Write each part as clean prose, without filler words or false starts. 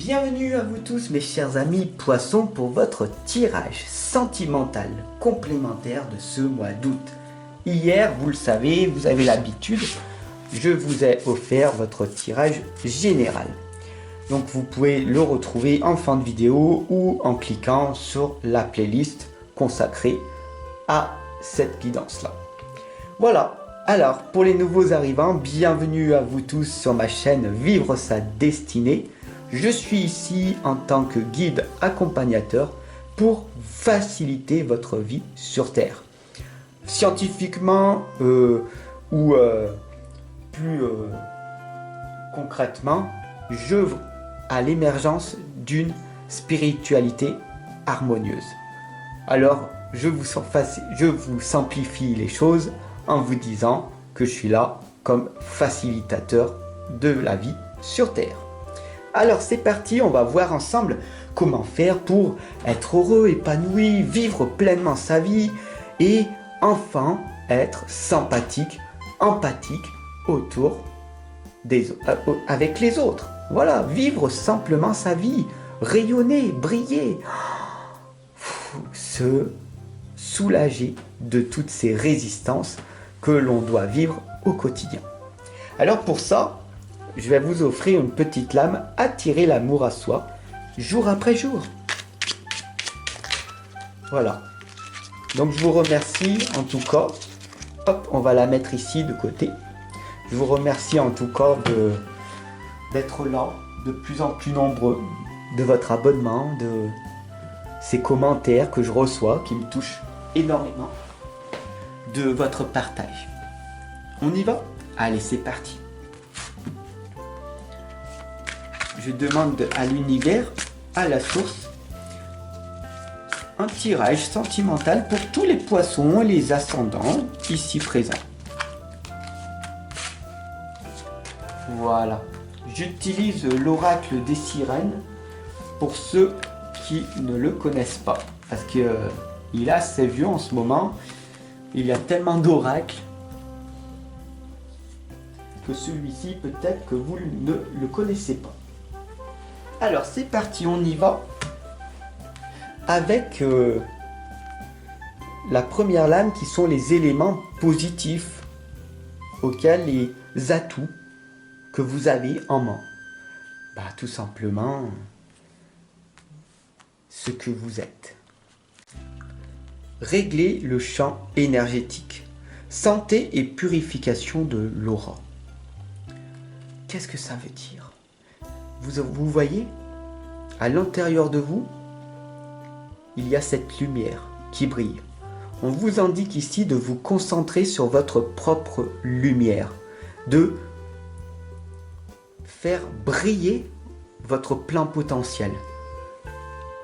Bienvenue à vous tous mes chers amis poissons pour votre tirage sentimental complémentaire de ce mois d'août. Hier, vous le savez, vous avez l'habitude, je vous ai offert votre tirage général. Donc vous pouvez le retrouver en fin de vidéo ou en cliquant sur la playlist consacrée à cette guidance-là. Voilà, alors pour les nouveaux arrivants, bienvenue à vous tous sur ma chaîne Vivre sa destinée. Je suis ici en tant que guide accompagnateur pour faciliter votre vie sur Terre. Scientifiquement ou plus concrètement, j'œuvre à l'émergence d'une spiritualité harmonieuse. Alors, je vous simplifie les choses en vous disant que je suis là comme facilitateur de la vie sur Terre. Alors c'est parti, on va voir ensemble comment faire pour être heureux, épanoui, vivre pleinement sa vie et enfin être sympathique, empathique avec les autres. Voilà, vivre simplement sa vie, rayonner, briller, se soulager de toutes ces résistances que l'on doit vivre au quotidien. Alors pour ça, je vais vous offrir une petite lame, attirer l'amour à soi, jour après jour. Voilà. Donc je vous remercie en tout cas. Hop, on va la mettre ici de côté. Je vous remercie en tout cas d'être là, de plus en plus nombreux, de votre abonnement, de ces commentaires que je reçois, qui me touchent énormément, de votre partage. On y va? Allez, c'est parti. Je demande à l'univers, à la source, un tirage sentimental pour tous les poissons et les ascendants ici présents. Voilà. J'utilise l'oracle des sirènes pour ceux qui ne le connaissent pas. Parce qu'il est assez vieux en ce moment. Il y a tellement d'oracles que celui-ci, peut-être que vous ne le connaissez pas. Alors c'est parti, on y va avec la première lame qui sont les éléments positifs auxquels les atouts que vous avez en main. Tout simplement ce que vous êtes. Régler le champ énergétique. Santé et purification de l'aura. Qu'est-ce que ça veut dire ? Vous voyez, à l'intérieur de vous, il y a cette lumière qui brille. On vous indique ici de vous concentrer sur votre propre lumière, de faire briller votre plein potentiel,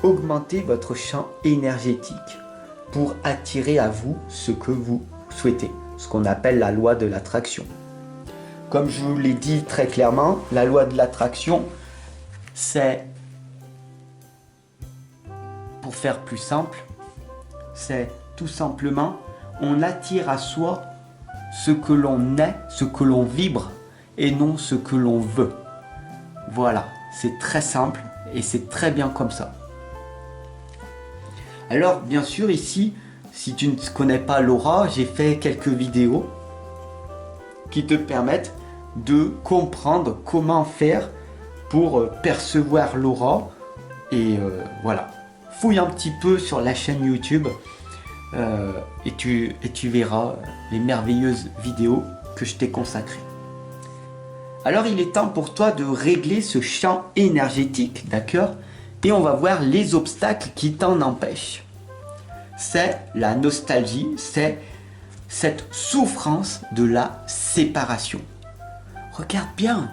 augmenter votre champ énergétique pour attirer à vous ce que vous souhaitez, ce qu'on appelle la loi de l'attraction. Comme je vous l'ai dit très clairement, la loi de l'attraction, c'est, pour faire plus simple, c'est tout simplement, on attire à soi ce que l'on est, ce que l'on vibre, et non ce que l'on veut. Voilà, c'est très simple et c'est très bien comme ça. Alors, bien sûr, ici, si tu ne connais pas l'aura, j'ai fait quelques vidéos qui te permettent de comprendre comment faire pour percevoir l'aura et voilà. Fouille un petit peu sur la chaîne YouTube et tu verras les merveilleuses vidéos que je t'ai consacrées. Alors il est temps pour toi de régler ce champ énergétique, d'accord? Et on va voir les obstacles qui t'en empêchent. C'est la nostalgie, c'est cette souffrance de la séparation. Regarde bien.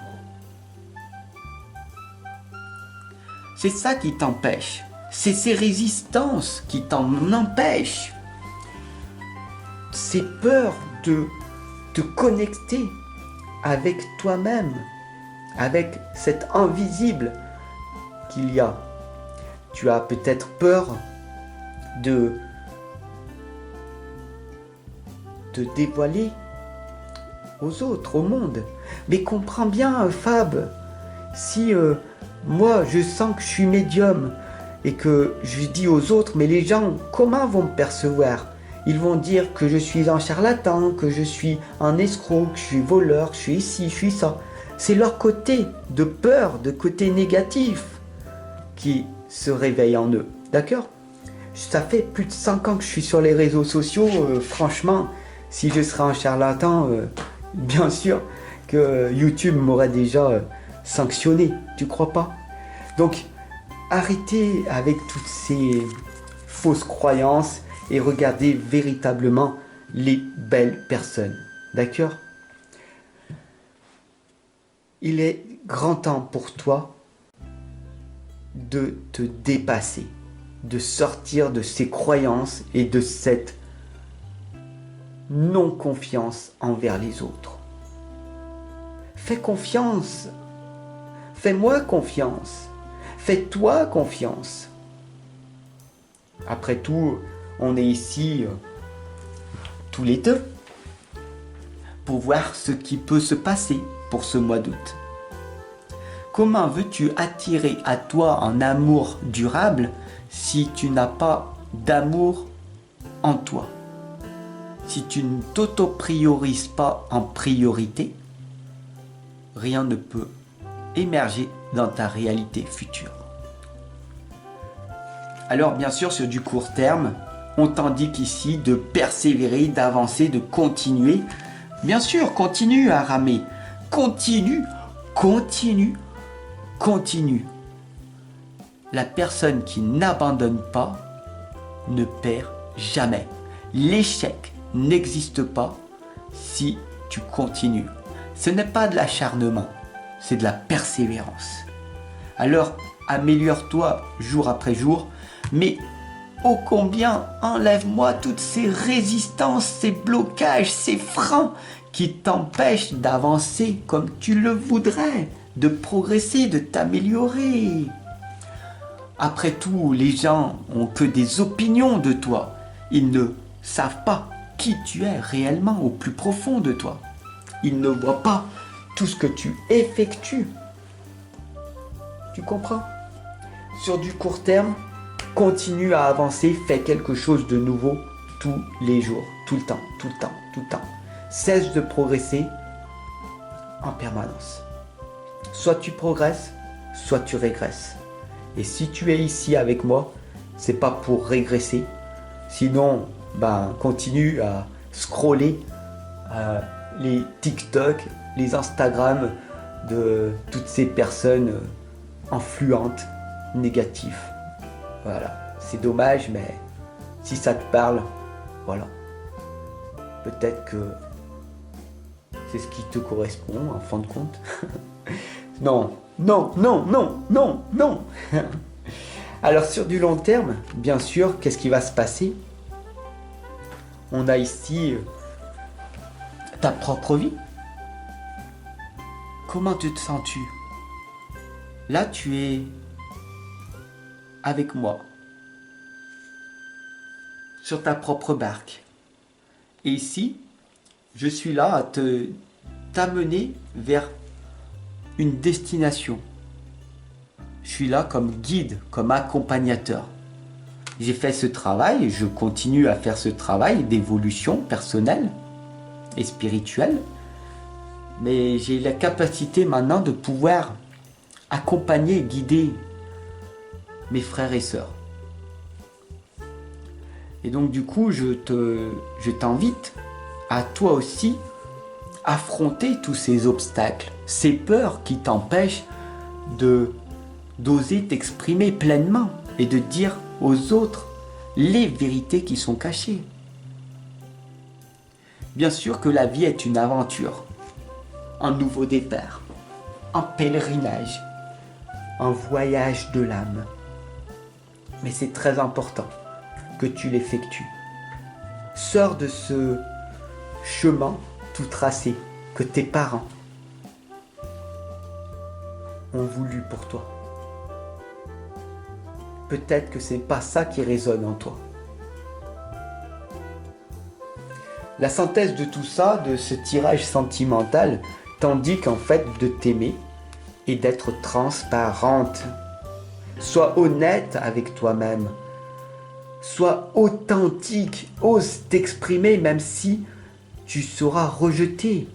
C'est ça qui t'empêche. C'est ces résistances qui t'en empêchent. Ces peurs de te connecter avec toi-même, avec cet invisible qu'il y a. Tu as peut-être peur de te dévoiler aux autres, au monde. Mais comprends bien, Fab, si Moi, je sens que je suis médium et que je dis aux autres, mais les gens, comment vont me percevoir? Ils vont dire que je suis un charlatan, que je suis un escroc, que je suis voleur, que je suis ici, je suis ça. C'est leur côté de peur, de côté négatif qui se réveille en eux. D'accord? Ça fait plus de 5 ans que je suis sur les réseaux sociaux. Franchement, si je serais un charlatan, bien sûr que YouTube m'aurait déjà sanctionné. Tu crois pas? Donc, arrêtez avec toutes ces fausses croyances et regardez véritablement les belles personnes. D'accord? Il est grand temps pour toi de te dépasser, de sortir de ces croyances et de cette non-confiance envers les autres. Fais confiance. Fais-moi confiance. Fais-toi confiance. Après tout, on est ici tous les deux pour voir ce qui peut se passer pour ce mois d'août. Comment veux-tu attirer à toi un amour durable si tu n'as pas d'amour en toi? Si tu ne t'auto-priorises pas en priorité, rien ne peut émerger dans ta réalité future. Alors bien sûr, sur du court terme, on t'indique ici de persévérer, d'avancer, de continuer. Bien sûr, continue à ramer. Continue, continue, continue. La personne qui n'abandonne pas ne perd jamais. L'échec n'existe pas si tu continues. Ce n'est pas de l'acharnement, c'est de la persévérance. Alors, améliore-toi jour après jour, mais ô combien enlève-moi toutes ces résistances, ces blocages, ces freins qui t'empêchent d'avancer comme tu le voudrais, de progresser, de t'améliorer. Après tout, les gens ont que des opinions de toi. Ils ne savent pas qui tu es réellement au plus profond de toi. Ils ne voient pas tout ce que tu effectues. Tu comprends? Sur du court terme, continue à avancer, fais quelque chose de nouveau tous les jours, tout le temps, tout le temps, tout le temps. Cesse de progresser en permanence. Soit tu progresses, soit tu régresses. Et si tu es ici avec moi, c'est pas pour régresser. Sinon, continue à scroller les TikTok, les Instagram de toutes ces personnes influentes, négatives. Voilà, c'est dommage, mais si ça te parle, voilà. Peut-être que c'est ce qui te correspond en fin de compte. Non, non, non, non, non, non. Alors sur du long terme, bien sûr, qu'est-ce qui va se passer? On a ici ta propre vie. Comment te sens-tu? Là, tu es avec moi sur ta propre barque. Et ici, je suis là à t'amener vers une destination. Je suis là comme guide, comme accompagnateur. J'ai fait ce travail, je continue à faire ce travail d'évolution personnelle et spirituelle, mais j'ai la capacité maintenant de pouvoir accompagner, guider mes frères et sœurs. Et donc du coup, je t'invite à toi aussi affronter tous ces obstacles, ces peurs qui t'empêchent d'oser t'exprimer pleinement et de dire aux autres les vérités qui sont cachées. Bien sûr que la vie est une aventure, un nouveau départ, un pèlerinage, un voyage de l'âme. Mais c'est très important que tu l'effectues. Sors de ce chemin tout tracé que tes parents ont voulu pour toi. Peut-être que c'est pas ça qui résonne en toi. La synthèse de tout ça, de ce tirage sentimental, t'indique en fait de t'aimer, et d'être transparente. Sois honnête avec toi-même. Sois authentique. Ose t'exprimer même si tu seras rejeté.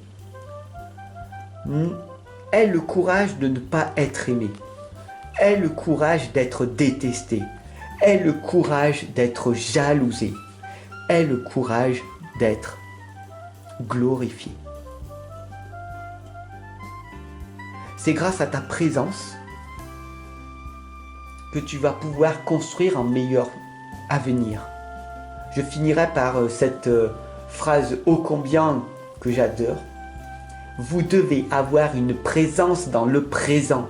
Aie le courage de ne pas être aimé. Aie le courage d'être détesté. Aie le courage d'être jalousé. Aie le courage d'être glorifié. C'est grâce à ta présence que tu vas pouvoir construire un meilleur avenir. Je finirai par cette phrase ô combien que j'adore. Vous devez avoir une présence dans le présent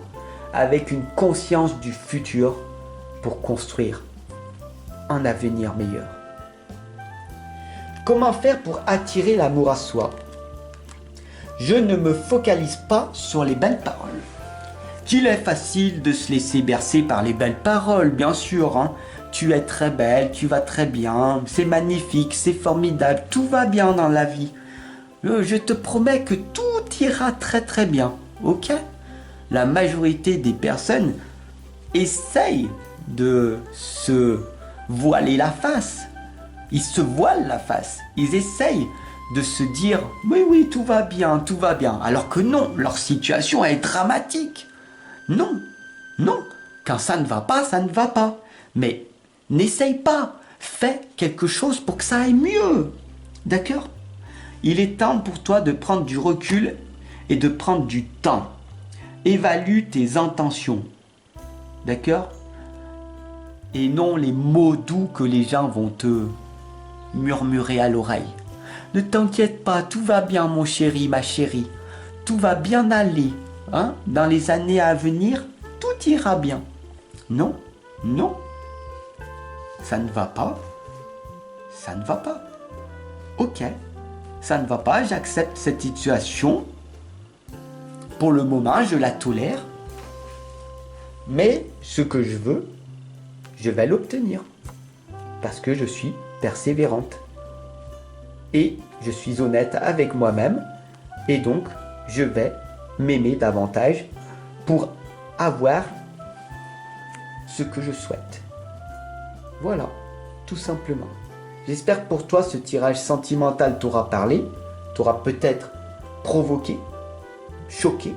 avec une conscience du futur pour construire un avenir meilleur. Comment faire pour attirer l'amour à soi? Je ne me focalise pas sur les belles paroles. Qu'il est facile de se laisser bercer par les belles paroles, bien sûr. Hein. Tu es très belle, tu vas très bien, c'est magnifique, c'est formidable, tout va bien dans la vie. Je te promets que tout ira très très bien, ok? La majorité des personnes essayent de se voiler la face. Ils se voilent la face. Ils essayent de se dire « Oui, oui, tout va bien, tout va bien ». Alors que non, leur situation est dramatique. Non, non. Quand ça ne va pas, ça ne va pas. Mais n'essaye pas. Fais quelque chose pour que ça aille mieux. D'accord? Il est temps pour toi de prendre du recul et de prendre du temps. Évalue tes intentions. D'accord? Et non les mots doux que les gens vont te murmurer à l'oreille. Ne t'inquiète pas, tout va bien mon chéri, ma chérie. Tout va bien aller. Hein? Dans les années à venir, tout ira bien. Non, non. Ça ne va pas. Ça ne va pas. Ok. Ça ne va pas, j'accepte cette situation. Pour le moment, je la tolère. Mais ce que je veux, je vais l'obtenir. Parce que je suis persévérante. Et je suis honnête avec moi-même. Et donc, je vais m'aimer davantage pour avoir ce que je souhaite. Voilà, tout simplement. J'espère que pour toi, ce tirage sentimental t'aura parlé, t'aura peut-être provoqué, choqué,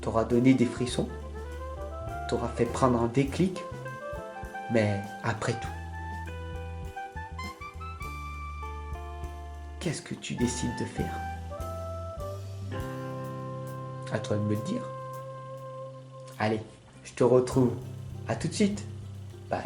t'aura donné des frissons, t'aura fait prendre un déclic, mais après tout, qu'est-ce que tu décides de faire? À toi de me le dire. Allez, je te retrouve. À tout de suite. Bye.